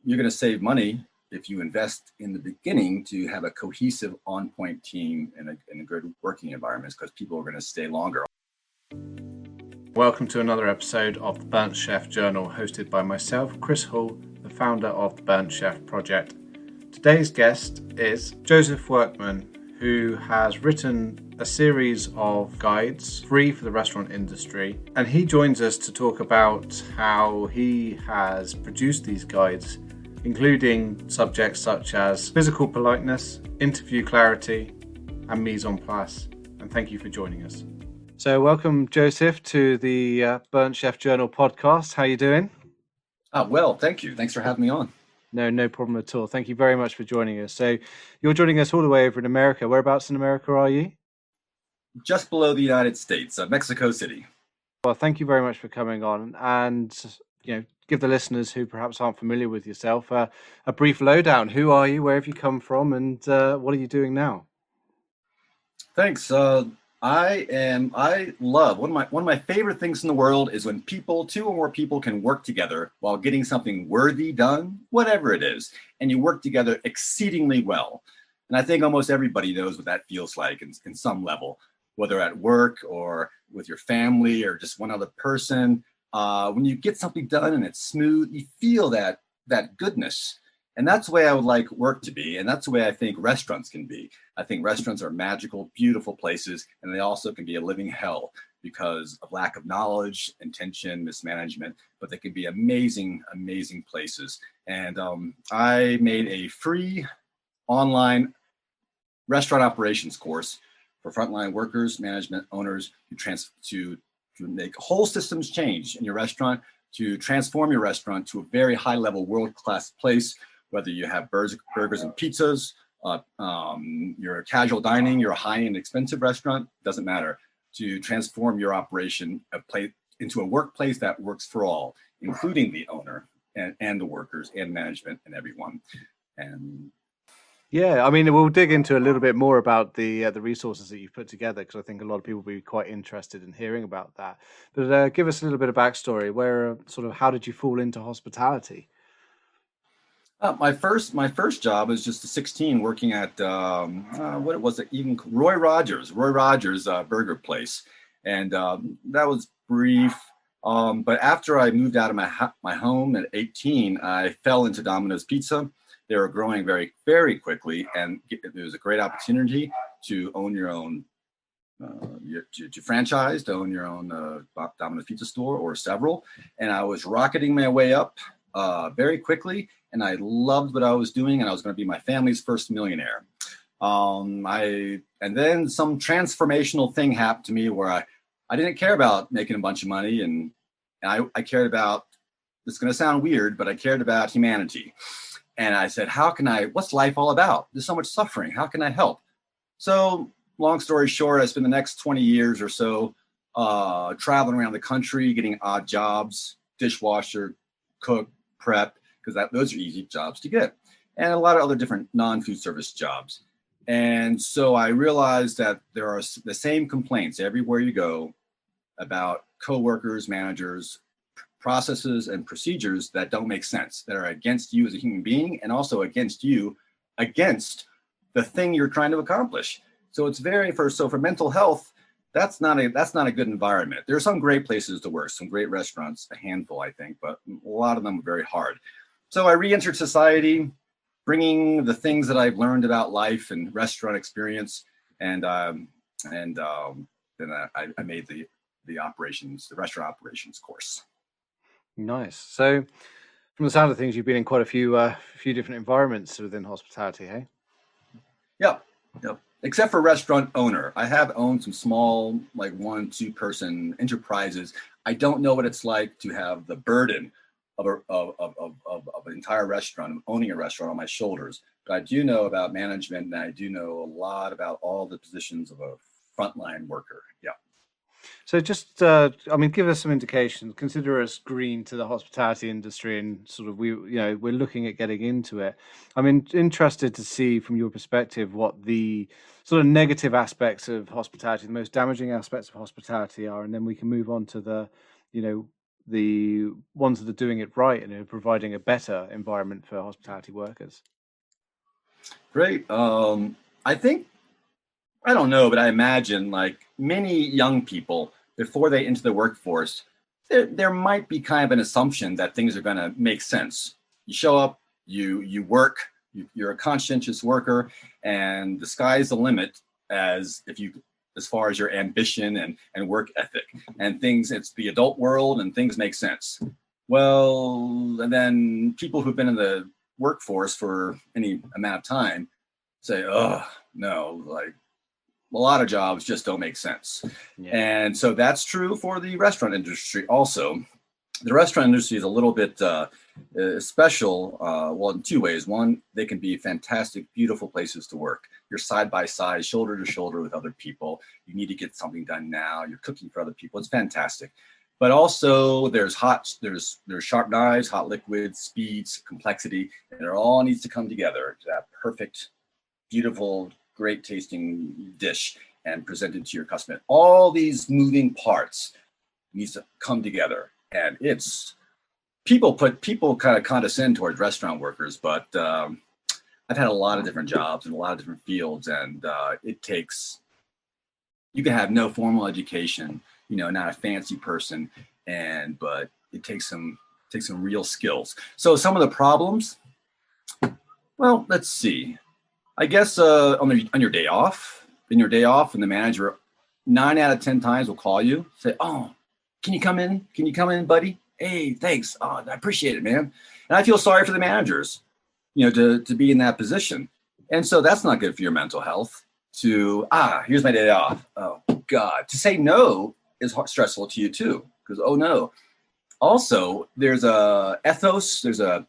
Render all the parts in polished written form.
you're going to save money if you invest in the beginning to have a cohesive, on-point team and a good working environment, because people are going to stay longer. Welcome to another episode of the Burnt Chef Journal, hosted by myself, Kris Hall, the founder of the Burnt Chef Project. Today's guest is Joseph Workman, who has written a series of guides free for the restaurant industry. And he joins us to talk about how he has produced these guides, including subjects such as physical politeness, interview clarity, and mise en place. And thank you for joining us. So welcome, Joseph, to the Burnt Chef Journal podcast. How are you doing? Well, thank you. Thanks for having me on. No problem at all. Thank you very much for joining us. So you're joining us all the way over in America. Whereabouts in America are you? Just below the United States, Mexico City. Well, thank you very much for coming on, and give the listeners who perhaps aren't familiar with yourself a brief lowdown. Who are you? Where have you come from? And what are you doing now? Thanks. I love one of my favorite things in the world is when two or more people can work together while getting something worthy done, whatever it is, and you work together exceedingly well. And I think almost everybody knows what that feels like in some level, whether at work or with your family or just one other person. When you get something done and it's smooth, you feel that goodness. And that's the way I would like work to be. And that's the way I think restaurants can be. I think restaurants are magical, beautiful places, and they also can be a living hell because of lack of knowledge, intention, mismanagement, but they can be amazing, amazing places. And I made a free online restaurant operations course for frontline workers, management owners to make whole systems change in your restaurant, to transform your restaurant to a very high level, world-class place. Whether you have burgers and pizzas, you're casual dining, you're a high-end expensive restaurant, doesn't matter. To transform your operation into a workplace that works for all, including the owner and the workers and management and everyone. And yeah, I mean, we'll dig into a little bit more about the resources that you've put together, because I think a lot of people will be quite interested in hearing about that. But give us a little bit of backstory. How did you fall into hospitality? My first job was just a 16 working at what was it, even Roy Rogers burger place, and that was brief. But after I moved out of my home at 18, I fell into Domino's Pizza. They were growing very, very quickly, and there was a great opportunity to own your own, to franchise, to own your own Domino's Pizza store or several. And I was rocketing my way up very quickly. And I loved what I was doing, and I was going to be my family's first millionaire. And then some transformational thing happened to me where I didn't care about making a bunch of money, and I cared about, it's going to sound weird, but I cared about humanity. And I said, what's life all about? There's so much suffering. How can I help? So long story short, I spent the next 20 years or so traveling around the country, getting odd jobs, dishwasher, cook, prep, because those are easy jobs to get, and a lot of other different non-food service jobs. And so I realized that there are the same complaints everywhere you go about coworkers, managers, processes, and procedures that don't make sense, that are against you as a human being, and also against the thing you're trying to accomplish. So it's for mental health, that's not a good environment. There are some great places to work, some great restaurants, a handful, I think, but a lot of them are very hard. So I re-entered society, bringing the things that I've learned about life and restaurant experience, and then I made the restaurant operations course. Nice. So, from the sound of things, you've been in quite a few different environments within hospitality, hey? Yep. Except for restaurant owner, I have owned some small, like 1-2 person enterprises. I don't know what it's like to have the burden of an entire restaurant, owning a restaurant on my shoulders. But I do know about management, and I do know a lot about all the positions of a frontline worker. Yeah. So just, give us some indication. Consider us green to the hospitality industry, and sort of we're looking at getting into it. I'm interested to see from your perspective what the sort of negative aspects of hospitality, the most damaging aspects of hospitality are, and then we can move on to the, the ones that are doing it right and are providing a better environment for hospitality workers? Great. I think, I don't know, but I imagine like many young people before they enter the workforce, there might be kind of an assumption that things are going to make sense. You show up, you work, you're a conscientious worker, and the sky's the limit as if you as far as your ambition and work ethic and things. It's the adult world and things make sense. Well, and then people who've been in the workforce for any amount of time say, oh no, like a lot of jobs just don't make sense. Yeah. And so that's true for the restaurant industry also. The restaurant industry is a little bit special, well, in two ways. One, they can be fantastic, beautiful places to work. You're side by side, shoulder to shoulder with other people. You need to get something done now. You're cooking for other people. It's fantastic. But also there's sharp knives, hot liquids, speeds, complexity, and it all needs to come together to that perfect, beautiful, great tasting dish and presented to your customer. All these moving parts needs to come together. And it's people kind of condescend towards restaurant workers, but I've had a lot of different jobs in a lot of different fields, and you can have no formal education, not a fancy person, but it takes some real skills. So some of the problems, well, let's see. I guess on your day off, and the manager 9 out of 10 times will call you, say, "Oh, can you come in? Can you come in, buddy? Hey, thanks. Oh, I appreciate it, man." And I feel sorry for the managers, to be in that position. And so that's not good for your mental health. Here's my day off. Oh God, to say no is stressful to you too, because oh no. Also, there's a ethos. There's a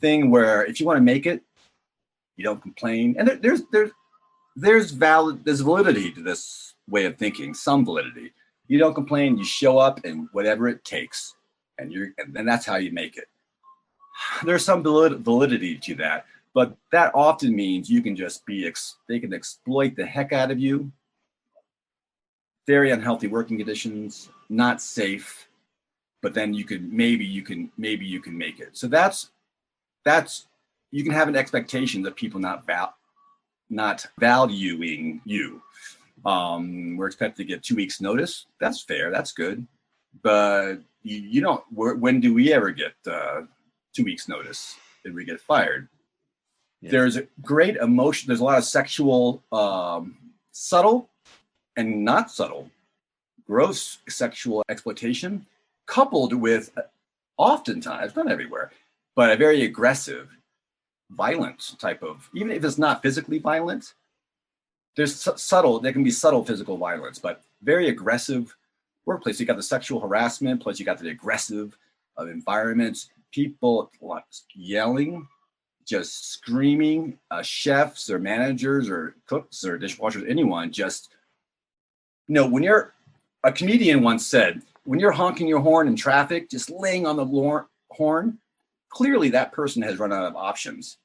thing where if you want to make it, you don't complain, and there's validity to this way of thinking. Some validity. You don't complain. You show up, and whatever it takes, and that's how you make it. There's some validity to that, but that often means you can just they can exploit the heck out of you. Very unhealthy working conditions, not safe, but then you can make it. So that's you can have an expectation that people not valuing you. We're expected to get 2 weeks notice. That's fair. That's good. But you don't, when do we ever get 2 weeks notice? Did we get fired? Yeah. There's a great emotion. There's a lot of sexual, subtle and not subtle, gross sexual exploitation coupled with oftentimes, not everywhere, but a very aggressive, violent type of, even if it's not physically violent, there can be subtle physical violence, but very aggressive workplace. You got the sexual harassment, plus you got the aggressive environments, people yelling, just screaming, chefs or managers or cooks or dishwashers, anyone just, when a comedian once said, when you're honking your horn in traffic, just laying on the horn, clearly that person has run out of options.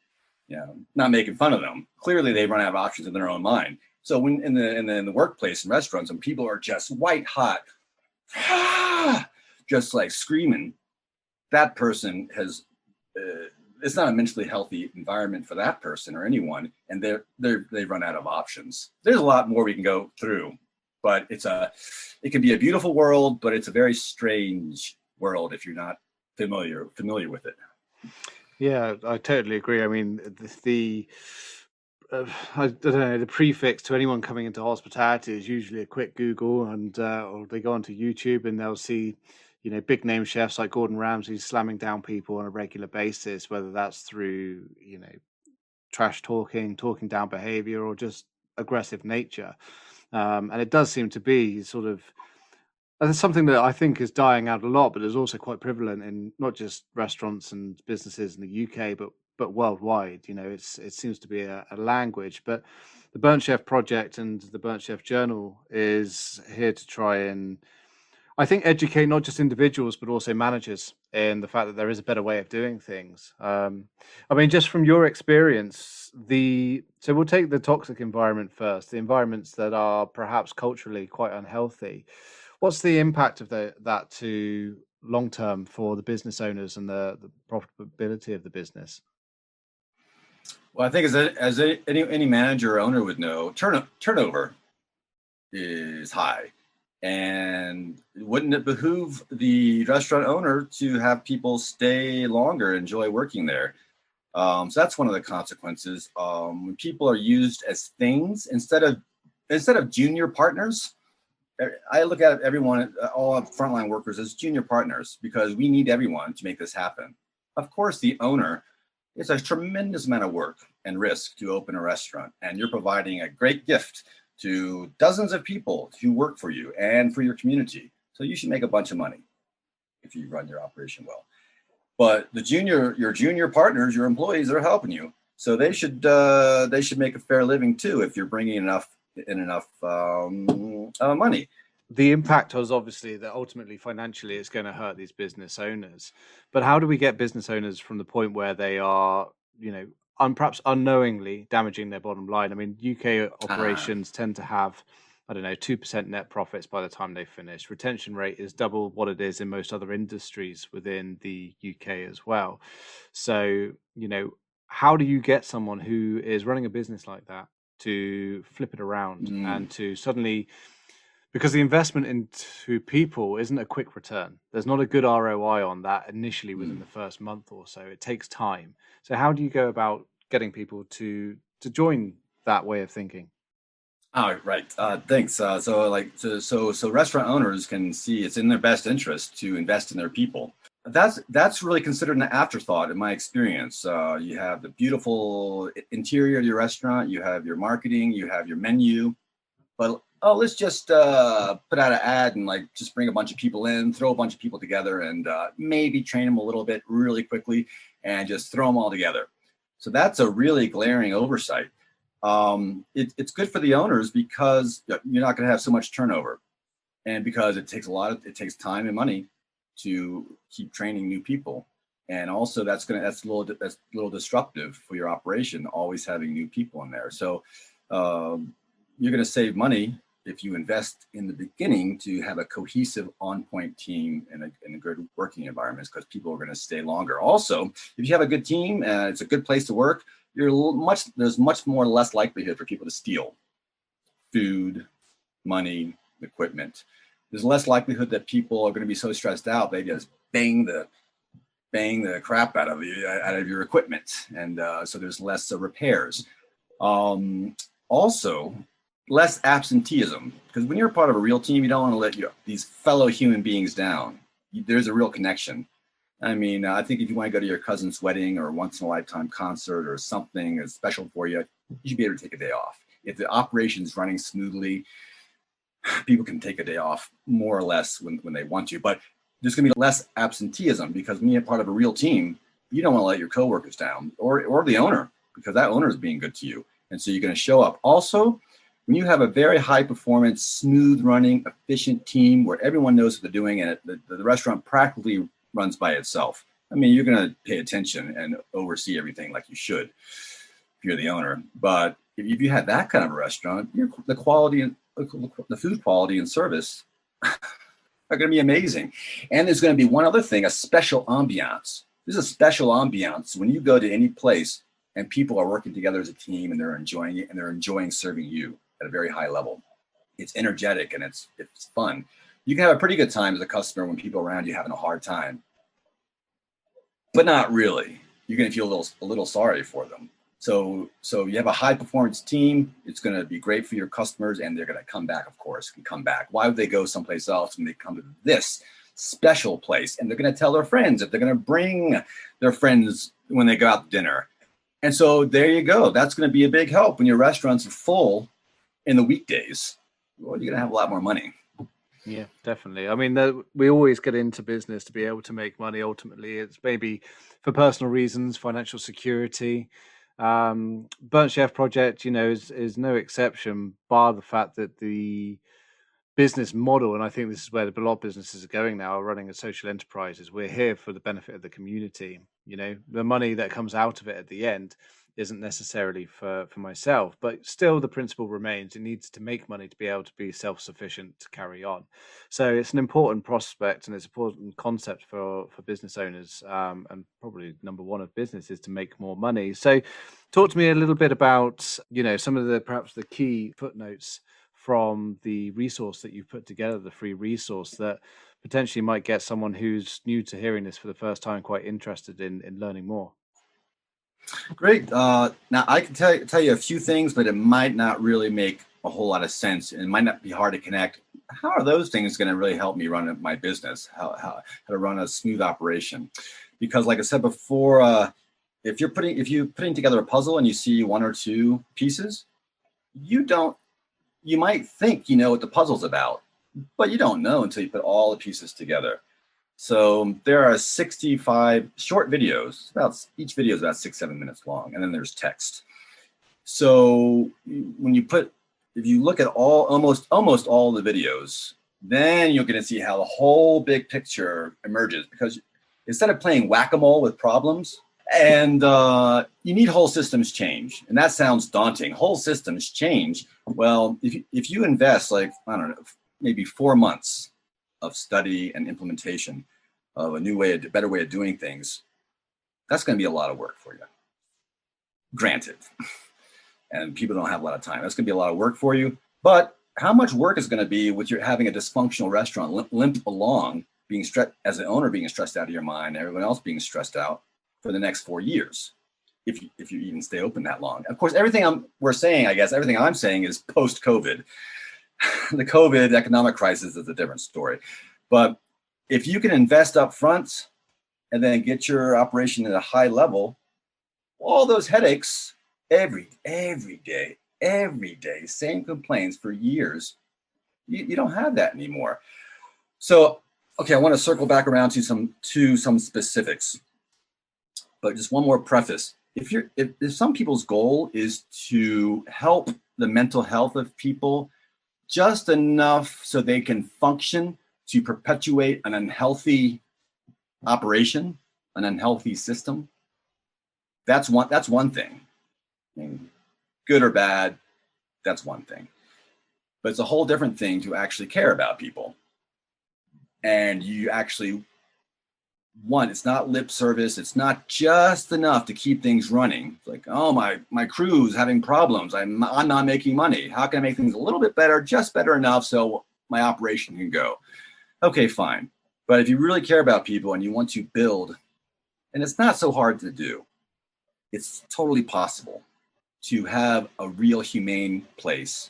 Not making fun of them. Clearly they run out of options in their own mind. So when in the workplace and restaurants, and people are just white hot, just like screaming, that person has it's not a mentally healthy environment for that person or anyone, and they've run out of options. There's a lot more we can go through, but it can be a beautiful world, but it's a very strange world if you're not familiar with it. Yeah, I totally agree. I mean, I don't know, the prefix to anyone coming into hospitality is usually a quick Google, and or they go onto YouTube and they'll see, big name chefs like Gordon Ramsay slamming down people on a regular basis, whether that's through, trash talking down behavior, or just aggressive nature. And it does seem to be sort of, that's something that I think is dying out a lot, but is also quite prevalent in not just restaurants and businesses in the UK, but worldwide. It seems to be a language. But the Burnt Chef Project and the Burnt Chef Journal is here to try and, I think, educate not just individuals but also managers in the fact that there is a better way of doing things. I mean, just from your experience, so we'll take the toxic environment first, the environments that are perhaps culturally quite unhealthy. What's the impact of that to long term for the business owners and the profitability of the business? Well, I think as any manager or owner would know, turnover is high. And wouldn't it behoove the restaurant owner to have people stay longer, enjoy working there? So that's one of the consequences. When people are used as things instead of junior partners, I look at everyone, all frontline workers, as junior partners because we need everyone to make this happen. Of course, the owner, it's a tremendous amount of work and risk to open a restaurant, and you're providing a great gift to dozens of people who work for you and for your community. So you should make a bunch of money if you run your operation well. But your junior partners, your employees, are helping you, so they should make a fair living too if you're bringing enough money. The impact was obviously that ultimately financially it's going to hurt these business owners. But how do we get business owners from the point where they are, perhaps unknowingly damaging their bottom line? I mean, UK operations tend to have, I don't know, 2% net profits by the time they finish. Retention rate is double what it is in most other industries within the UK as well. So, how do you get someone who is running a business like that to flip it around and to suddenly, because the investment into people isn't a quick return. There's not a good ROI on that initially within the first month or so. It takes time. So how do you go about getting people to join that way of thinking? Oh, right. Thanks. So restaurant owners can see it's in their best interest to invest in their people. That's really considered an afterthought in my experience. You have the beautiful interior of your restaurant, you have your marketing, you have your menu, but let's just put out an ad and just bring a bunch of people in, throw a bunch of people together, and maybe train them a little bit really quickly, and just throw them all together. So that's a really glaring oversight. It's good for the owners because you're not going to have so much turnover, and because it takes time and money to keep training new people, and also that's a little disruptive for your operation, always having new people in there. So you're going to save money if you invest in the beginning to have a cohesive, on-point team and a good working environment, because people are going to stay longer. Also, if you have a good team and it's a good place to work, there's much more less likelihood for people to steal food, money, equipment. There's less likelihood that people are going to be so stressed out they just bang the crap out of your equipment, and so there's less repairs. Also, less absenteeism, because when you're part of a real team, you don't want to let these fellow human beings down. There's a real connection. I mean, I think if you want to go to your cousin's wedding or once in a lifetime concert or something that's special for you, you should be able to take a day off. If the operation's running smoothly, people can take a day off more or less when they want to. But there's going to be less absenteeism, because when you're part of a real team, you don't want to let your coworkers down or the owner, because that owner is being good to you. And so you're going to show up. Also, when you have a very high performance, smooth running, efficient team where everyone knows what they're doing and the restaurant practically runs by itself, I mean, you're going to pay attention and oversee everything like you should if you're the owner. But if you have that kind of a restaurant, the food quality and service are going to be amazing. And there's going to be one other thing, a special ambiance. There's a special ambiance when you go to any place and people are working together as a team and they're enjoying it and they're enjoying serving you at a very high level. It's energetic and it's fun. You can have a pretty good time as a customer when people around you having a hard time, but not really. You're going to feel a little sorry for them. So you have a high performance team. It's going to be great for your customers, and they're going to come back, of course, and come back. Why would they go someplace else when they come to this special place? And they're going to tell their friends, if they're going to bring their friends when they go out to dinner. And so there you go. That's going to be a big help when your restaurants are full in the weekdays. Well, you're going to have a lot more money. Yeah, definitely. I mean, we always get into business to be able to make money. Ultimately, it's maybe for personal reasons, financial security. Burnt Chef Project, is no exception, bar the fact that the business model, and I think this is where a lot of businesses are going now, are running as social enterprises. We're here for the benefit of the community. The money that comes out of it at the end isn't necessarily for myself, but still the principle remains. It needs to make money to be able to be self-sufficient to carry on. So it's an important prospect, and it's an important concept for business owners, and probably number one of business is to make more money. So talk to me a little bit about, some of the perhaps the key footnotes from the resource that you've put together, the free resource that potentially might get someone who's new to hearing this for the first time quite interested in learning more. Great. Now I can tell you a few things, but it might not really make a whole lot of sense, and it might not be hard to connect. How are those things going to really help me run my business? How to run a smooth operation? Because, like I said before, if you're putting together a puzzle and you see one or two pieces, you might think you know what the puzzle's about, but you don't know until you put all the pieces together. So there are 65 short videos. Each video is about 6-7 minutes long, and then there's text. So if you look at almost all the videos, then you're going to see how the whole big picture emerges. Because instead of playing whack-a-mole with problems, and you need whole systems change, and that sounds daunting. Whole systems change. Well, if you invest, like, I don't know, maybe 4 months of study and implementation of a better way of doing things, that's going to be a lot of work for you. Granted, and people don't have a lot of time. That's going to be a lot of work for you. But how much work is going to be with you having a dysfunctional restaurant limp along, being stressed as an owner, being stressed out of your mind, everyone else being stressed out for the next 4 years, if you even stay open that long. Of course, everything I'm saying is post-COVID. The COVID economic crisis is a different story. But if you can invest up front and then get your operation at a high level, all those headaches every day, same complaints for years, you don't have that anymore. So, okay, I want to circle back around to some specifics. But just one more preface. If some people's goal is to help the mental health of people just enough so they can function to perpetuate an unhealthy operation, an unhealthy system, that's one thing. I mean, good or bad, that's one thing. But it's a whole different thing to actually care about people. And you actually it's not lip service. It's not just enough to keep things running. It's like, oh, my crew's having problems. I'm not making money. How can I make things a little bit better, just better enough so my operation can go? Okay, fine. But if you really care about people and you want to build, and it's not so hard to do, it's totally possible to have a real humane place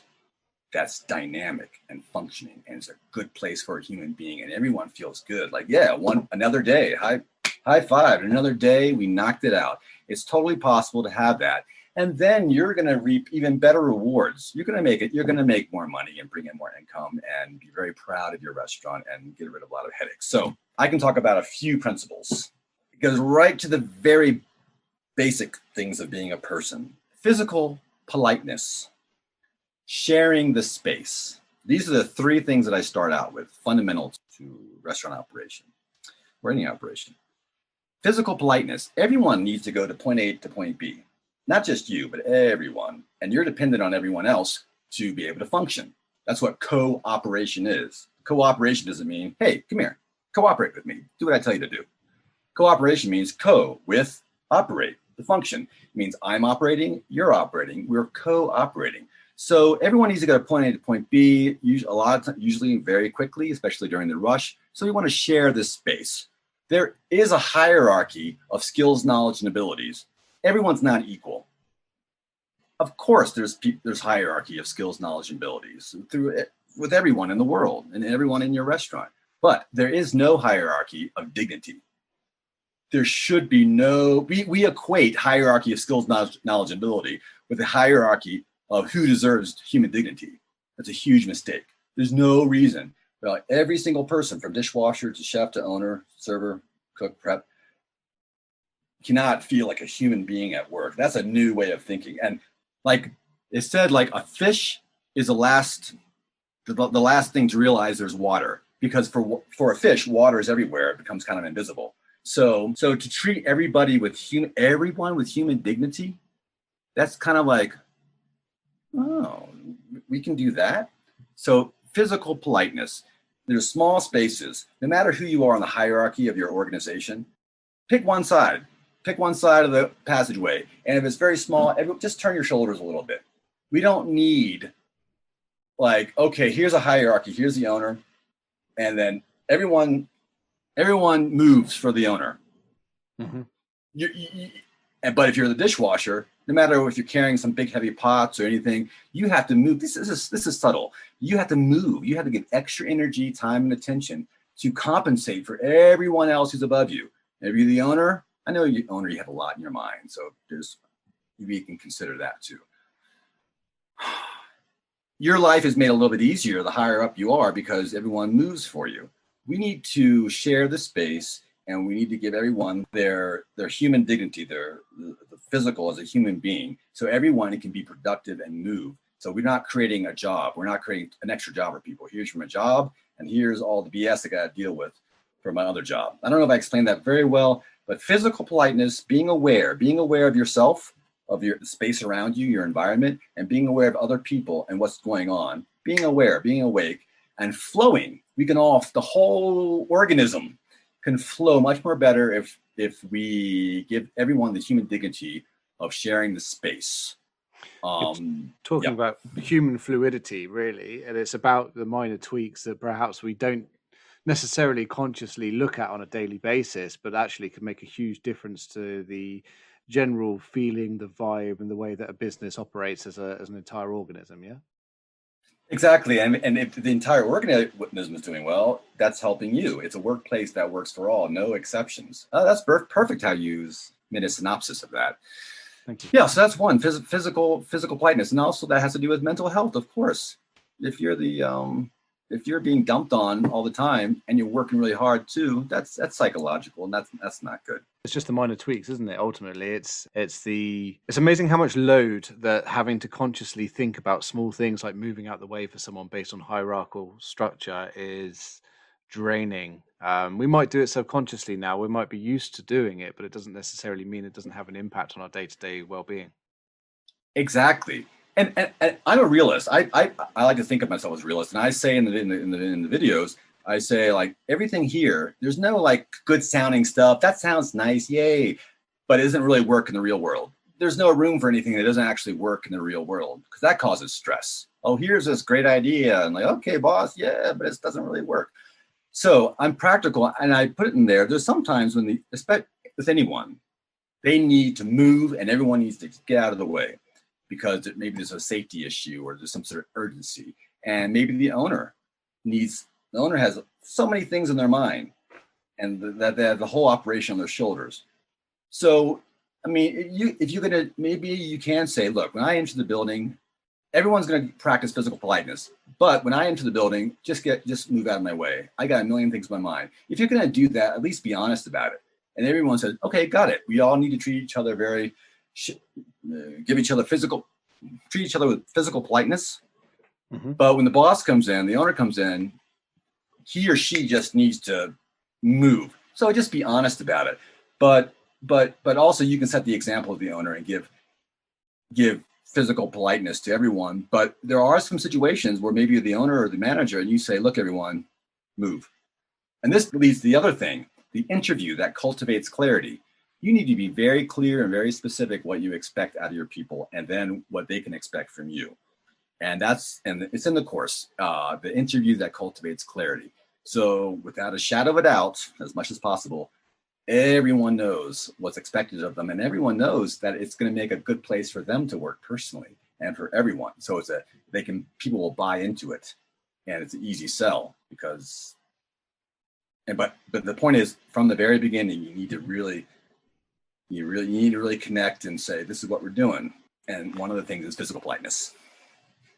that's dynamic and functioning, and it's a good place for a human being, and everyone feels good. Like, yeah, another day, high five, another day, we knocked it out. It's totally possible to have that. And then you're going to reap even better rewards. You're going to make more money and bring in more income and be very proud of your restaurant and get rid of a lot of headaches. So I can talk about a few principles. It goes right to the very basic things of being a person. Physical politeness, sharing the space. These are the three things that I start out with, fundamental to restaurant operation or any operation. Physical politeness. Everyone needs to go to point A to point B. Not just you, but everyone. And you're dependent on everyone else to be able to function. That's what cooperation is. Cooperation doesn't mean, hey, come here, cooperate with me. Do what I tell you to do. Cooperation means with, operate, the function. It means I'm operating, you're operating, we're cooperating. So everyone needs to go to point A to point B, usually very quickly, especially during the rush. So we want to share this space. There is a hierarchy of skills, knowledge, and abilities. Everyone's not equal. Of course, there's hierarchy of skills, knowledge, and abilities with everyone in the world and everyone in your restaurant. But there is no hierarchy of dignity. There should be we equate hierarchy of skills, knowledge, and ability with a hierarchy of who deserves human dignity. That's a huge mistake. There's no reason. Every single person, from dishwasher to chef to owner, server, cook, prep, cannot feel like a human being at work. That's a new way of thinking. And like it said, like a fish is the last thing to realize there's water, because for a fish, water is everywhere. It becomes kind of invisible. So to treat everyone with human dignity, That's kind of like, oh, we can do that. So physical politeness. There's small spaces. No matter who you are in the hierarchy of your organization, pick one side. Pick one side of the passageway. And if it's very small, just turn your shoulders a little bit. We don't need like, okay, here's a hierarchy. Here's the owner. And then everyone moves for the owner. Mm-hmm. But if you're the dishwasher, no matter if you're carrying some big heavy pots or anything, you have to move. This is subtle. You have to move. You have to give extra energy, time, and attention to compensate for everyone else who's above you. And if you're the owner, I know you owner, you have a lot in your mind, so maybe you can consider that too. Your life is made a little bit easier the higher up you are because everyone moves for you. We need to share the space, and we need to give everyone their human dignity, the physical as a human being, so everyone can be productive and move. So we're not creating a job. We're not creating an extra job for people. Here's from a job, and here's all the BS I got to deal with for my other job. I don't know if I explained that very well, but physical politeness, being aware of yourself, of your space around you, your environment, and being aware of other people and what's going on, being aware, being awake, and flowing. The whole organism can flow much more better if we give everyone the human dignity of sharing the space. Talking about human fluidity, really, and it's about the minor tweaks that perhaps we don't necessarily consciously look at on a daily basis, but actually can make a huge difference to the general feeling, the vibe, and the way that a business operates as an entire organism. Yeah. Exactly. And if the entire organism is doing well, that's helping you. It's a workplace that works for all, no exceptions. That's perfect how you made a synopsis of that. Thank you. Yeah, so that's one, physical politeness. And also that has to do with mental health, of course. If you're if you're being dumped on all the time and you're working really hard too, that's psychological, and that's not good. It's just the minor tweaks, isn't it? Ultimately, it's amazing how much load that having to consciously think about small things like moving out the way for someone based on hierarchical structure is draining. We might do it subconsciously now. We might be used to doing it, but it doesn't necessarily mean it doesn't have an impact on our day-to-day well-being. Exactly. And I'm a realist. I like to think of myself as a realist, and I say in the videos, I say like everything here. There's no like good sounding stuff. That sounds nice, yay, but it doesn't really work in the real world. There's no room for anything that doesn't actually work in the real world because that causes stress. Oh, here's this great idea, and like, okay, boss, yeah, but it doesn't really work. So I'm practical, and I put it in there. There's sometimes when especially with anyone, they need to move, and everyone needs to get out of the way, because maybe there's a safety issue or there's some sort of urgency. And maybe the owner has so many things in their mind and that they have the whole operation on their shoulders. So, I mean, if you're going to, maybe you can say, look, when I enter the building, everyone's going to practice physical politeness. But when I enter the building, just move out of my way. I got a million things in my mind. If you're going to do that, at least be honest about it. And everyone says, okay, got it. We all need to treat each other treat each other with physical politeness. Mm-hmm. But when the boss comes in, the owner comes in, he or she just needs to move. So just be honest about it. But also you can set the example of the owner and give physical politeness to everyone. But there are some situations where maybe you're the owner or the manager and you say, look, everyone, move. And this leads to the other thing, the interview that cultivates clarity. You need to be very clear and very specific what you expect out of your people, and then what they can expect from you. And it's in the course, the interview that cultivates clarity. So without a shadow of a doubt, as much as possible, everyone knows what's expected of them, and everyone knows that it's going to make a good place for them to work personally and for everyone. So people will buy into it, and it's an easy sell because. But the point is, from the very beginning, you need to really connect and say, this is what we're doing. And one of the things is physical politeness.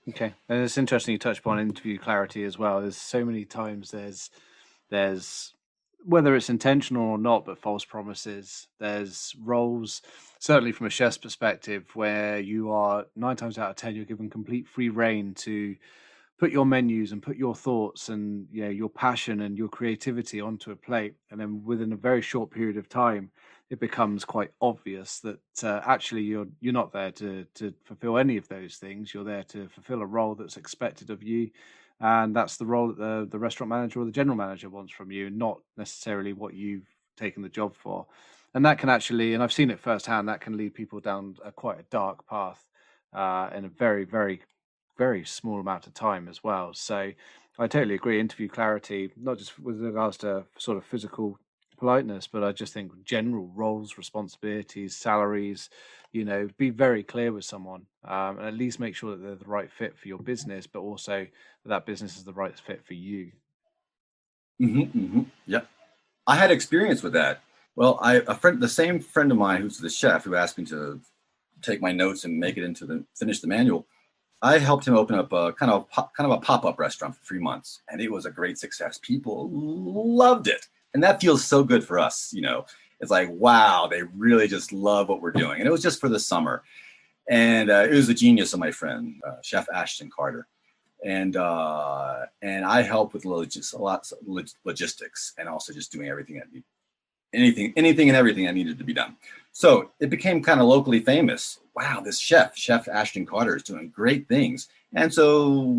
Okay. And it's interesting you touch upon interview clarity as well. There's so many times there's whether it's intentional or not, but false promises. There's roles, certainly from a chef's perspective, where you are 9 times out of 10, you're given complete free rein to put your menus and put your thoughts and your passion and your creativity onto a plate. And then within a very short period of time, it becomes quite obvious that actually you're not there to fulfill any of those things. You're there to fulfill a role that's expected of you, and that's the role that the restaurant manager or the general manager wants from you, not necessarily what you've taken the job for. And that can actually, and I've seen it firsthand, that can lead people down quite a dark path in a very, very, very small amount of time as well. So I totally agree. Interview clarity, not just with regards to sort of physical politeness, but I just think general roles, responsibilities, salaries, be very clear with someone, and at least make sure that they're the right fit for your business, but also that business is the right fit for you. Yep. I had experience with that. Well, the same friend of mine who's the chef who asked me to take my notes and make it finish the manual. I helped him open up a kind of a pop-up restaurant for 3 months, and it was a great success. People loved it, and that feels so good for us. It's like, wow, they really just love what we're doing. And it was just for the summer, and it was the genius of my friend, Chef Ashton Carter, and I helped with lots of logistics, and also just doing anything and everything that needed to be done. So it became kind of locally famous. Wow, this Chef Ashton Carter is doing great things. And so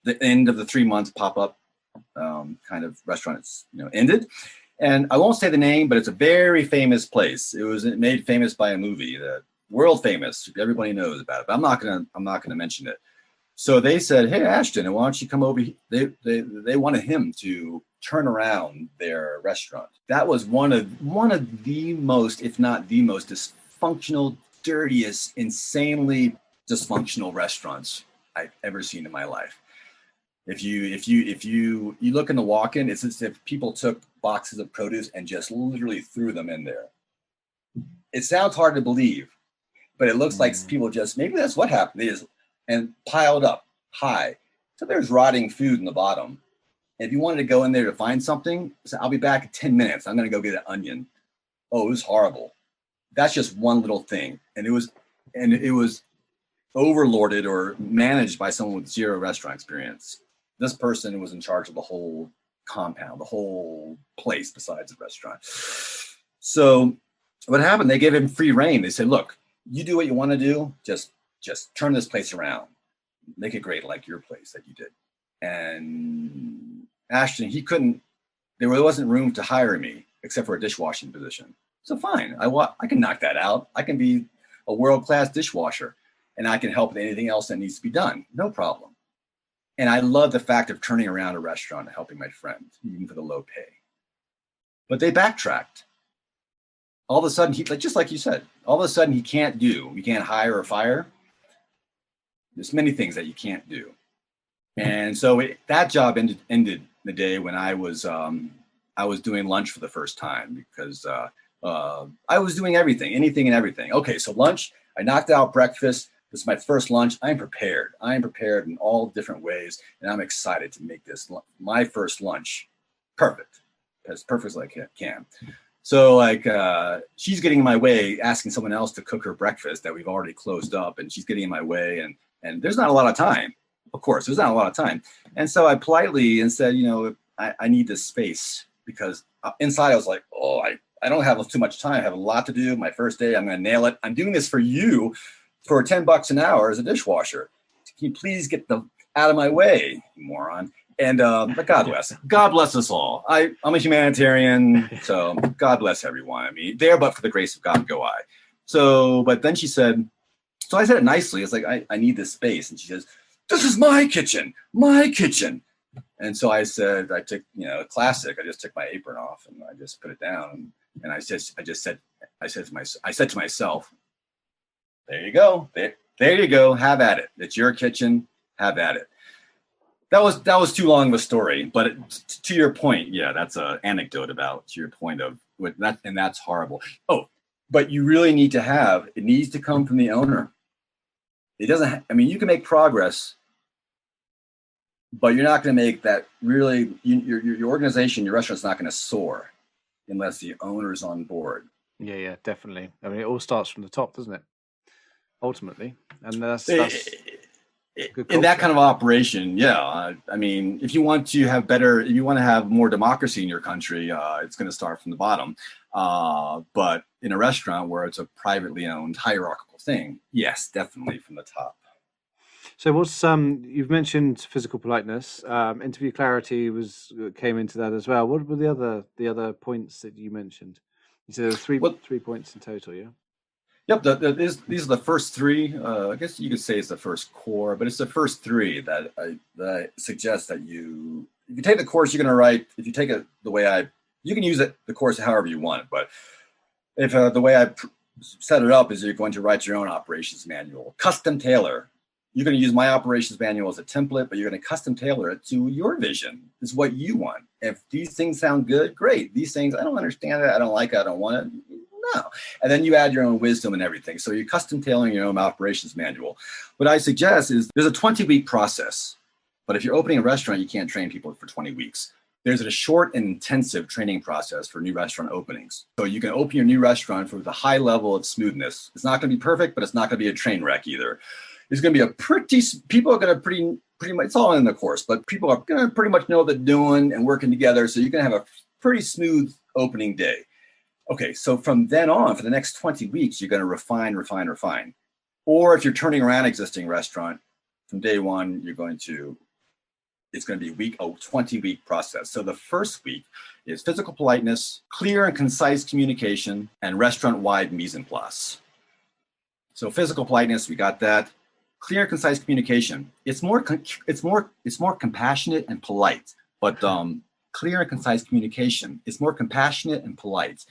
the end of the 3 months pop-up kind of restaurants, ended. And I won't say the name, but it's a very famous place. It was made famous by a movie, world famous. Everybody knows about it, but I'm not gonna mention it. So they said, "Hey, Ashton, why don't you come over?" They wanted him to turn around their restaurant. That was one of the most, if not the most dysfunctional, dirtiest, insanely dysfunctional restaurants I've ever seen in my life. If you look in the walk-in, it's as if people took boxes of produce and just literally threw them in there. It sounds hard to believe, but it looks like people just, maybe that's what happened, and piled up high. So there's rotting food in the bottom. And if you wanted to go in there to find something, so I'll be back in 10 minutes. I'm going to go get an onion. Oh, it was horrible. That's just one little thing. And it was overlorded or managed by someone with zero restaurant experience. This person was in charge of the whole compound, the whole place besides the restaurant. So what happened? They gave him free reign. They said, "Look, you do what you want to do. Just turn this place around. Make it great like your place that you did." And Ashton, there wasn't room to hire me except for a dishwashing position. So fine, I can knock that out. I can be a world-class dishwasher, and I can help with anything else that needs to be done. No problem. And I love the fact of turning around a restaurant and helping my friend, even for the low pay. But they backtracked. All of a sudden, just like you said, all of a sudden you can't hire or fire. There's many things that you can't do. And so that job ended the day when I was doing lunch for the first time, because I was doing anything and everything. Okay, so lunch, I knocked out breakfast. This is my first lunch. I'm prepared. In all different ways, and I'm excited to make this my first lunch perfect, as perfect as I can. So she's getting in my way, asking someone else to cook her breakfast that we've already closed up, and she's getting in my way, and there's not a lot of time. Of course, there's not a lot of time. And so I politely said, I need this space, because inside I was like, oh, I don't have too much time. I have a lot to do. My first day, I'm going to nail it. I'm doing this for you for $10 an hour as a dishwasher. Can you please get out of my way, you moron? And but God bless us all. I'm a humanitarian, so God bless everyone. I mean, there but for the grace of God go I. So, but then she said, so I said it nicely. It's like, I need this space. And she says, "This is my kitchen. And so I said, I took, classic. I just took my apron off and I just put it down. And I said to myself, there you go. There you go. Have at it. It's your kitchen. Have at it. That was too long of a story, but to your point, yeah, that's an anecdote to your point of what that, and that's horrible. Oh, but you really need it needs to come from the owner. It doesn't, you can make progress, but you're not going to make that really, your organization, your restaurant's not going to soar unless the owner's on board. Yeah, definitely. It all starts from the top, doesn't it? Ultimately. And that's Good In that culture. kind of operation, yeah. I mean, if you want to have more democracy in your country, it's going to start from the bottom. But in a restaurant where it's a privately owned hierarchical thing, yes, definitely from the top. So what's you've mentioned physical politeness, interview clarity came into that as well. What were the other points that you mentioned? You said there were three Well, three points in total, yeah? yep, these are the first three. I guess you could say it's the first core, but it's the first three that I suggest that if you take the course, you're going to write. If you take it the way you can use the course however you want, but if the way I set it up is you're going to write your own operations manual, custom tailor. You're going to use my operations manual as a template, but you're going to custom tailor it to your vision. Is what you want. If these things sound good, great. These things, I don't understand it. I don't like it. I don't want it. No. And then you add your own wisdom and everything. So you're custom tailoring your own operations manual. What I suggest is there's a 20-week process. But if you're opening a restaurant, you can't train people for 20 weeks. There's a short and intensive training process for new restaurant openings. So you can open your new restaurant with a high level of smoothness. It's not going to be perfect, but it's not going to be a train wreck either. It's going to be people are going to pretty much, it's all in the course, but people are going to pretty much know what they're doing and working together. So you can have a pretty smooth opening day. Okay, so from then on, for the next 20 weeks, you're going to refine. Or if you're turning around an existing restaurant, from day one, it's going to be a 20-week process. So the first week is physical politeness, clear and concise communication, and restaurant-wide mise en place. So physical politeness, we got that. Clear and concise communication. It's more compassionate and polite, but clear and concise communication. It's more compassionate and polite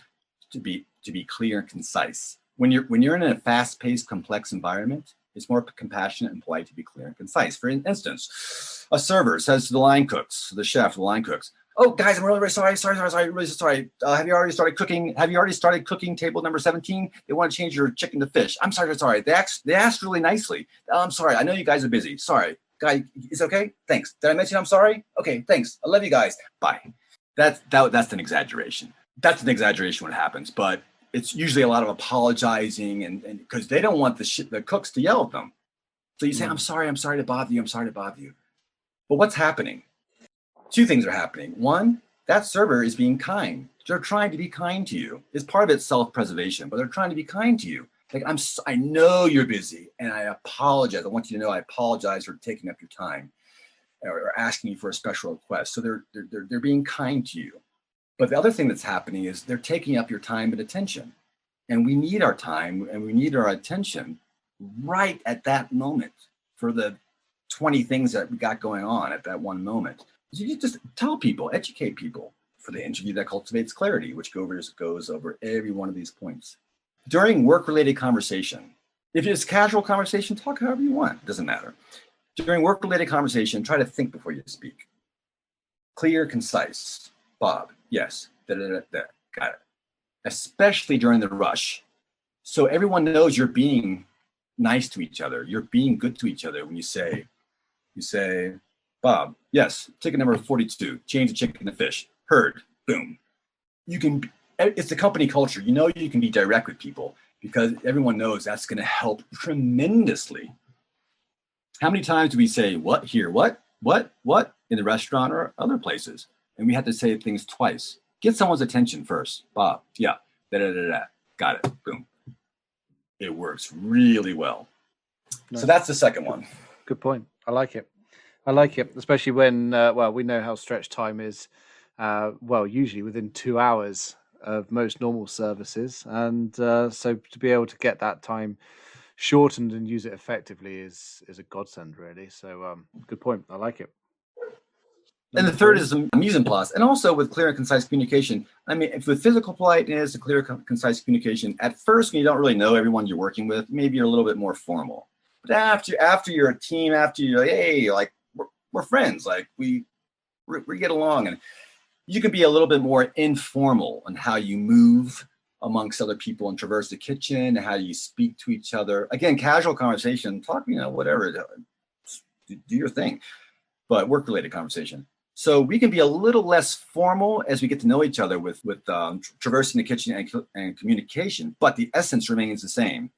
to be clear and concise. When you're in a fast-paced, complex environment, it's more compassionate and polite to be clear and concise. For instance, a server says to the line cooks, the line cooks, "Oh, guys, I'm really, really sorry, really sorry. Have you already started cooking? Have you already started cooking table number 17? They want to change your chicken to fish. I'm sorry. They asked really nicely. I'm sorry. I know you guys are busy. Sorry. Guy, it's okay? Thanks. Did I mention I'm sorry? Okay, thanks. I love you guys. Bye." That's an exaggeration. That's an exaggeration when it happens, but it's usually a lot of apologizing and because they don't want the cooks to yell at them. So you say, I'm sorry to bother you. But what's happening? Two things are happening. One, that server is being kind. They're trying to be kind to you. It's part of its self-preservation, but they're trying to be kind to you. Like, I know you're busy and I apologize. I want you to know I apologize for taking up your time or asking you for a special request. So they're being kind to you. But the other thing that's happening is they're taking up your time and attention. And we need our time and we need our attention right at that moment for the 20 things that we got going on at that one moment. So you just tell people, educate people for the interview that cultivates clarity, which goes over every one of these points. During work-related conversation, if it's casual conversation, talk however you want, it doesn't matter. During work-related conversation, try to think before you speak. Clear, concise. Bob, yes, got it. Especially during the rush. So everyone knows you're being nice to each other. You're being good to each other when you say, Bob, yes, ticket number 42, change the chicken to fish. Heard, boom. It's the company culture. You know you can be direct with people because everyone knows that's going to help tremendously. How many times do we say, what here, what in the restaurant or other places? And we have to say things twice. Get someone's attention first. Bob, yeah, got it, boom. It works really well. Nice. So that's the second one. Good point. I like it, especially when, we know how stretched time is, usually within 2 hours of most normal services. And so to be able to get that time shortened and use it effectively is a godsend, really. So good point. I like it. And the third is mise en place, and also with clear and concise communication. I mean, if with physical politeness and clear, concise communication, at first when you don't really know everyone you're working with, maybe you're a little bit more formal. But after you're a team, after you're like, hey, like we're friends, like we get along, and you can be a little bit more informal on how you move amongst other people and traverse the kitchen, how you speak to each other. Again, casual conversation, talk, whatever, do your thing, but work-related conversation. So we can be a little less formal as we get to know each other with traversing the kitchen and communication, but the essence remains the same.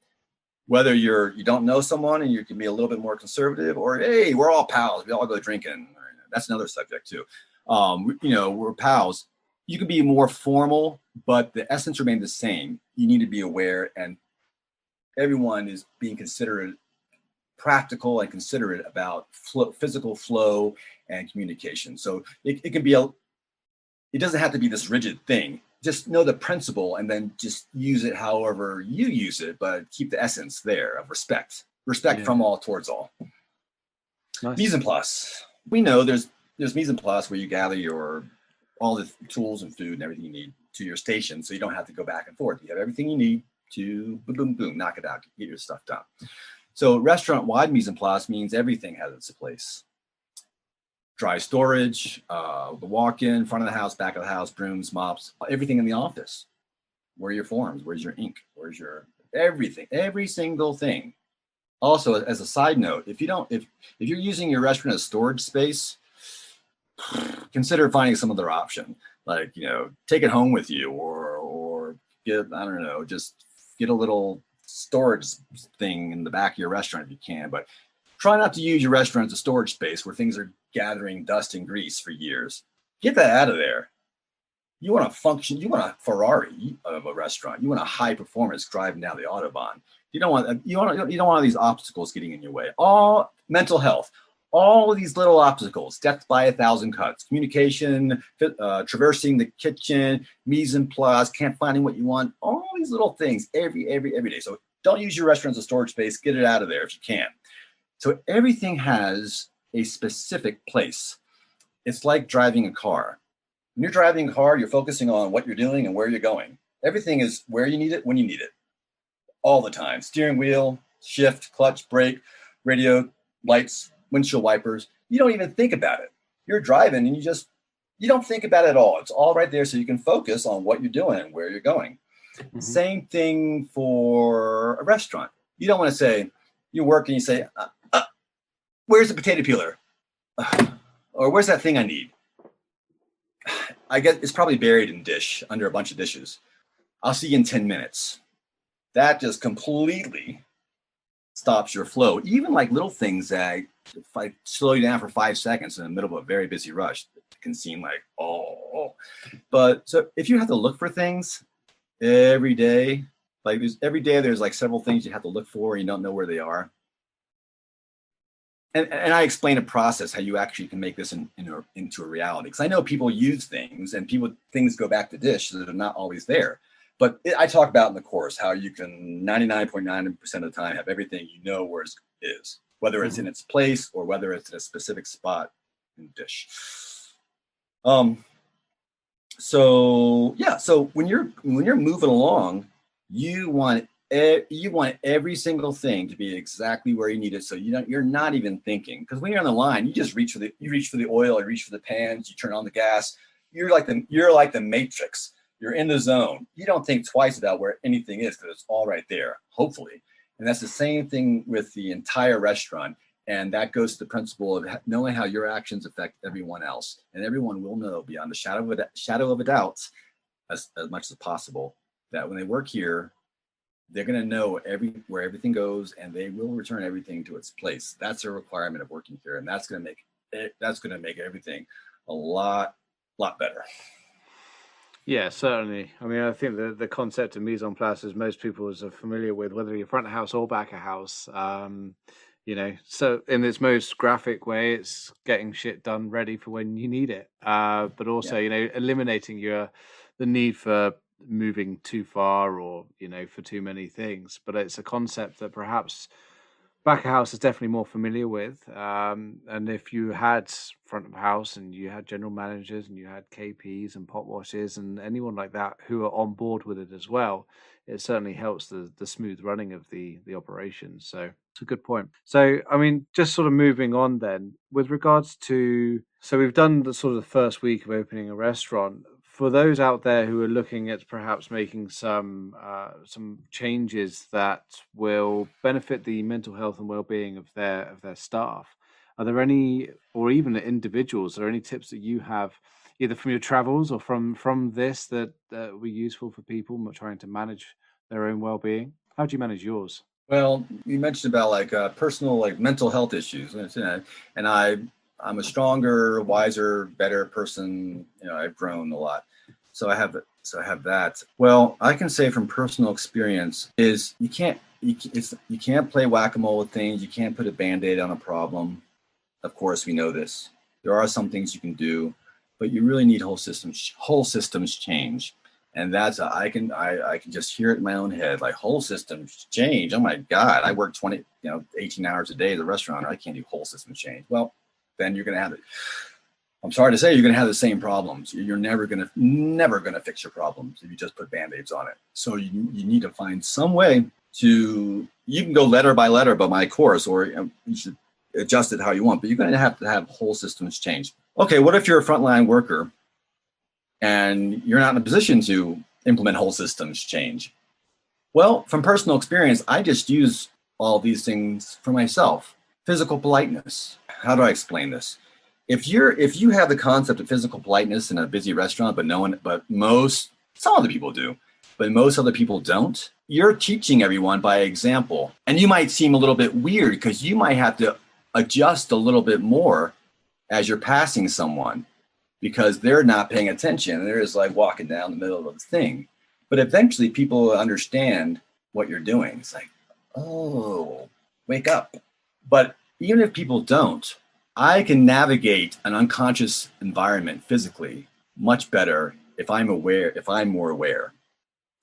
Whether you don't know someone and you can be a little bit more conservative, or hey, we're all pals, we all go drinking. That's another subject too. We're pals. You can be more formal, but the essence remains the same. You need to be aware, and everyone is being considerate, practical, and considerate about physical flow and communication. So it can be it doesn't have to be this rigid thing. Just know the principle and then just use it however you use it, but keep the essence there of respect Yeah. from all towards all. Nice. Mise en place. We know there's mise en place where you gather all the tools and food and everything you need to your station, so you don't have to go back and forth. You have everything you need to boom, boom, boom, knock it out, get your stuff done. So restaurant-wide mise en place means everything has its place. Dry storage, the walk-in, front of the house, back of the house, brooms, mops, everything in the office. Where are your forms? Where's your ink? Where's your everything? Every single thing. Also, as a side note, if you're using your restaurant as storage space, consider finding some other option, like take it home with you, or get, I don't know, just get a little storage thing in the back of your restaurant if you can. But try not to use your restaurant as a storage space where things are gathering dust and grease for years. Get that out of there. You want to function. You want a Ferrari of a restaurant. You want a high performance driving down the autobahn. You don't want these obstacles getting in your way. All mental health, all of these little obstacles, death by 1,000 cuts, communication, traversing the kitchen, mise en place, can't finding what you want. All these little things every day. So don't use your restaurant as a storage space. Get it out of there if you can. So everything has a specific place. It's like driving a car. When you're driving a car, you're focusing on what you're doing and where you're going. Everything is where you need it, when you need it, all the time. Steering wheel, shift, clutch, brake, radio, lights, windshield wipers. You don't even think about it. You're driving and you don't think about it at all. It's all right there so you can focus on what you're doing and where you're going. Mm-hmm. Same thing for a restaurant. You don't want to say, you work and you say, where's the potato peeler? Or where's that thing I need? I guess it's probably buried in dish under a bunch of dishes. I'll see you in 10 minutes. That just completely stops your flow. Even like little things that if I slow you down for 5 seconds in the middle of a very busy rush, it can seem like, oh. But so if you have to look for things every day, like every day there's like several things you have to look for and you don't know where they are. And I explain a process how you actually can make this into a reality. Because I know people use things and things go back to dish so they're not always there. But I talk about in the course how you can 99.9% of the time have everything you know where it is, whether it's in its place or whether it's in a specific spot in dish. So when you're moving along, you want every single thing to be exactly where you need it, so you're not even thinking. Because when you're on the line, you just reach for the oil, you reach for the pans, you turn on the gas. You're like the Matrix. You're in the zone. You don't think twice about where anything is because it's all right there, hopefully. And that's the same thing with the entire restaurant. And that goes to the principle of knowing how your actions affect everyone else, and everyone will know beyond the shadow of a doubt, as much as possible, that when they work here, they're going to know where everything goes, and they will return everything to its place. That's a requirement of working here, and that's going to make everything a lot better. Yeah, certainly. I mean, I think the concept of mise en place, as most people are familiar with, whether you're front of house or back of house, so in its most graphic way, it's getting shit done ready for when you need it. But also, eliminating the need for moving too far or, for too many things. But it's a concept that perhaps back of house is definitely more familiar with. And if you had front of house and you had general managers and you had KPs and pot washers and anyone like that who are on board with it as well, it certainly helps the smooth running of the operation. So it's a good point. So, I mean, just sort of moving on then, with regards to, so we've done the sort of the first week of opening a restaurant. For those out there who are looking at perhaps making some changes that will benefit the mental health and well-being of their staff, are there any, or even individuals, are there any tips that you have, either from your travels or from this, that were useful for people trying to manage their own well-being? How do you manage yours? Well, you mentioned about like personal, like mental health issues, and I'm a stronger, wiser, better person. I've grown a lot, so I have that. Well, I can say from personal experience is you can't play whack-a-mole with things. You can't put a band-aid on a problem. Of course, we know this. There are some things you can do, but you really need whole systems change. And that's I can just hear it in my own head, like whole systems change. Oh my God, I work 18 hours a day at the restaurant. I can't do whole systems change. Well, then you're gonna have it. I'm sorry to say you're gonna have the same problems. You're never gonna fix your problems if you just put band-aids on it. So you need to find some way to you can go letter by letter by my course, or you should adjust it how you want, but you're going to have whole systems change. Okay, what if you're a frontline worker and you're not in a position to implement whole systems change? Well, from personal experience, I just use all these things for myself. Physical politeness. How do I explain this? If you have the concept of physical politeness in a busy restaurant, some other people do, but most other people don't, you're teaching everyone by example. And you might seem a little bit weird because you might have to adjust a little bit more as you're passing someone because they're not paying attention. They're just like walking down the middle of the thing. But eventually people understand what you're doing. It's like, oh, wake up. But even if people don't, I can navigate an unconscious environment physically much better if I'm more aware.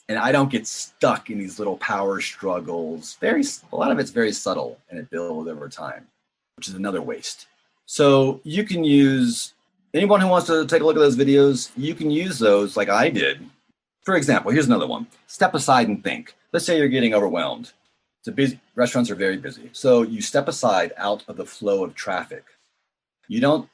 And I don't get stuck in these little power struggles. A lot of it's very subtle and it builds over time, which is another waste. So you can use anyone who wants to take a look at those videos, you can use those like I did. For example, here's another one. Step aside and think. Let's say you're getting overwhelmed. Restaurants are very busy. So you step aside out of the flow of traffic. You don't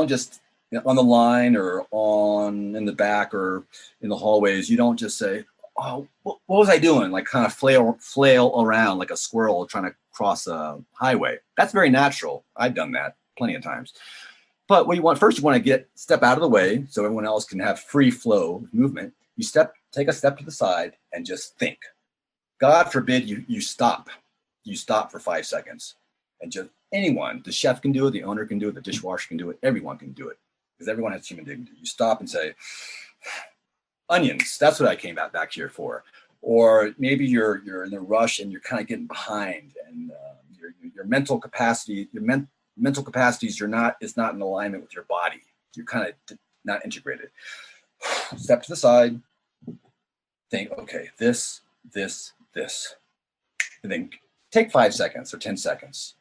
just on the line or on in the back or in the hallways, you don't just say, oh, what was I doing? Like kind of flail around like a squirrel trying to cross a highway. That's very natural. I've done that plenty of times. But what you want first, you want to step out of the way so everyone else can have free flow movement. Take a step to the side and just think. God forbid you stop. You stop for 5 seconds and just anyone, the chef can do it, the owner can do it, the dishwasher can do it, everyone can do it because everyone has human dignity. You stop and say, onions, that's what I came back here for. Or maybe you're in a rush and you're kind of getting behind and your mental capacity, mental capacities is not in alignment with your body. You're kind of not integrated. Step to the side, think, okay, this, and then take 5 seconds or 10 seconds.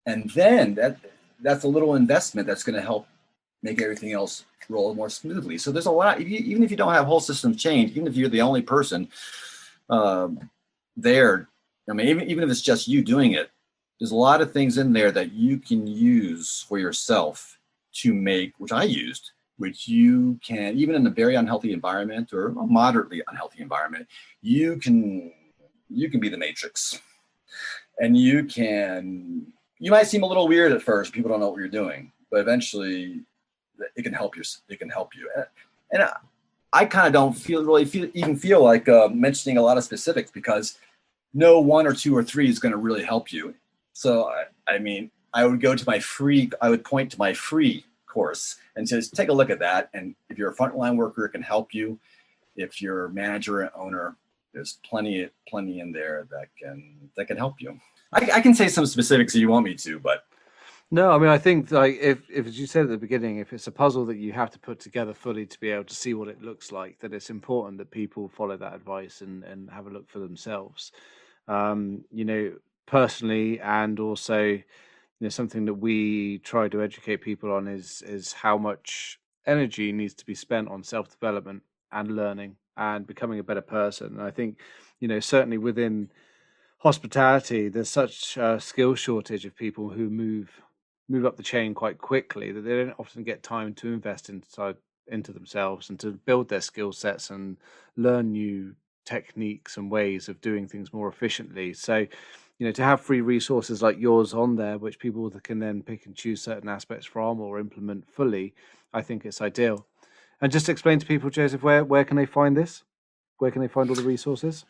And then that's a little investment that's going to help make everything else roll more smoothly. So there's a lot, even if you don't have whole systems change, even if you're the only person there, I mean, even if it's just you doing it, there's a lot of things in there that you can use for yourself to make, which I used, which you can, even in a very unhealthy environment or a moderately unhealthy environment, you can be the matrix. And you might seem a little weird at first. People don't know what you're doing, but eventually it can help you. And I kind of don't feel like mentioning a lot of specifics because no one or two or three is going to really help you. So, I mean, I would point to my free course and just take a look at that. And if you're a frontline worker, it can help you. If you're a manager and owner, there's plenty in there that can help you. I can say some specifics if you want me to, but No, I mean, I think like if as you said at the beginning, if it's a puzzle that you have to put together fully to be able to see what it looks like, then it's important that people follow that advice and have a look for themselves. You know, personally, and also, you know, something that we try to educate people on is how much energy needs to be spent on self development and learning and becoming a better person. And I think, you know, certainly within hospitality, there's such a skill shortage of people who move up the chain quite quickly that they don't often get time to invest into themselves and to build their skill sets and learn new techniques and ways of doing things more efficiently. So, you know, to have free resources like yours on there, which people can then pick and choose certain aspects from or implement fully, I think it's ideal. And just explain to people, Joseph, where can they find this? Where can they find all the resources?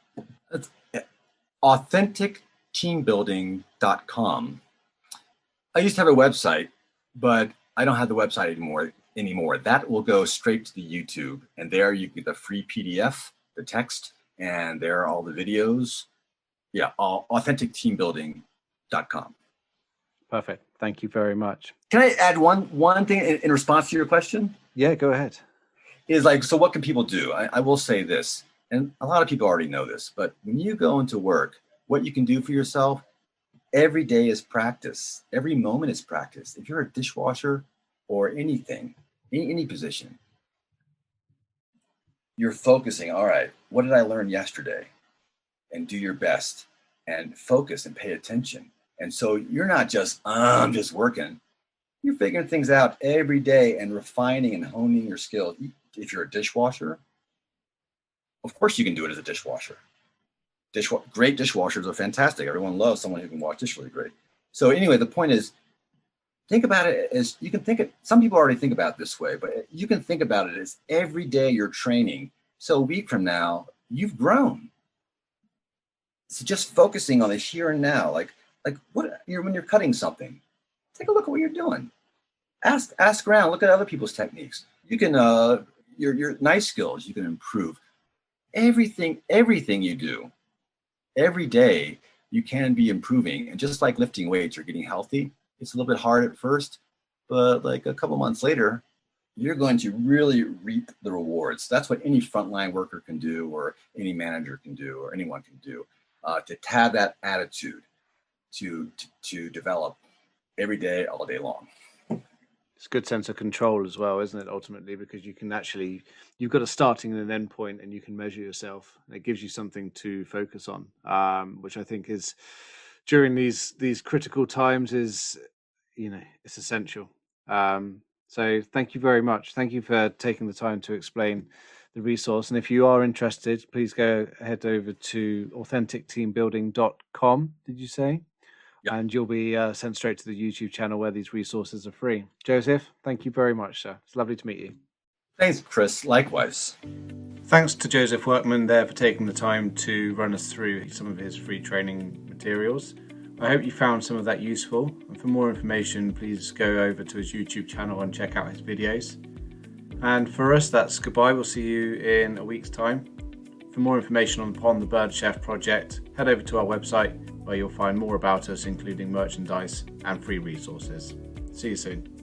authenticteambuilding.com. I used to have a website, but I don't have the website anymore. That will go straight to the YouTube, and there you get the free PDF, the text, and there are all the videos. Yeah, authenticteambuilding.com. Perfect. Thank you very much. Can I add one thing in response to your question? Yeah, go ahead. Is like, so what can people do? I will say this, and a lot of people already know this, but when you go into work, what you can do for yourself, every day is practice. Every moment is practice. If you're a dishwasher or anything, any position, you're focusing, all right, what did I learn yesterday? And do your best and focus and pay attention. And so you're not just, I'm just working. You're figuring things out every day and refining and honing your skills. If you're a dishwasher, of course you can do it as a dishwasher. Great dishwashers are fantastic. Everyone loves someone who can wash dishes really great. So anyway, the point is, think about it as you can think it. Some people already think about it this way, but you can think about it as every day you're training. So a week from now, you've grown. So just focusing on the here and now, like what when you're cutting something, take a look at what you're doing. Ask around, look at other people's techniques. You can your knife skills, you can improve. Everything you do, every day you can be improving. And just like lifting weights or getting healthy, it's a little bit hard at first, but like a couple months later, you're going to really reap the rewards. That's what any frontline worker can do, or any manager can do, or anyone can do, to have that attitude to develop every day, all day long. It's a good sense of control as well, isn't it, ultimately, because you can actually, you've got a starting and an end point, and you can measure yourself. It gives you something to focus on, which I think is, during these critical times, is, it's essential. So thank you very much. Thank you for taking the time to explain the resource. And if you are interested, please head over to authenticteambuilding.com, did you say? Yep. And you'll be sent straight to the YouTube channel where these resources are free. Joseph, thank you very much, sir. It's lovely to meet you. Thanks, Kris. Likewise. Thanks to Joseph Workman there for taking the time to run us through some of his free training materials. I hope you found some of that useful. And for more information, please go over to his YouTube channel and check out his videos. And for us, that's goodbye. We'll see you in a week's time. For more information upon the Burnt Chef project, head over to our website, where you'll find more about us, including merchandise and free resources. See you soon.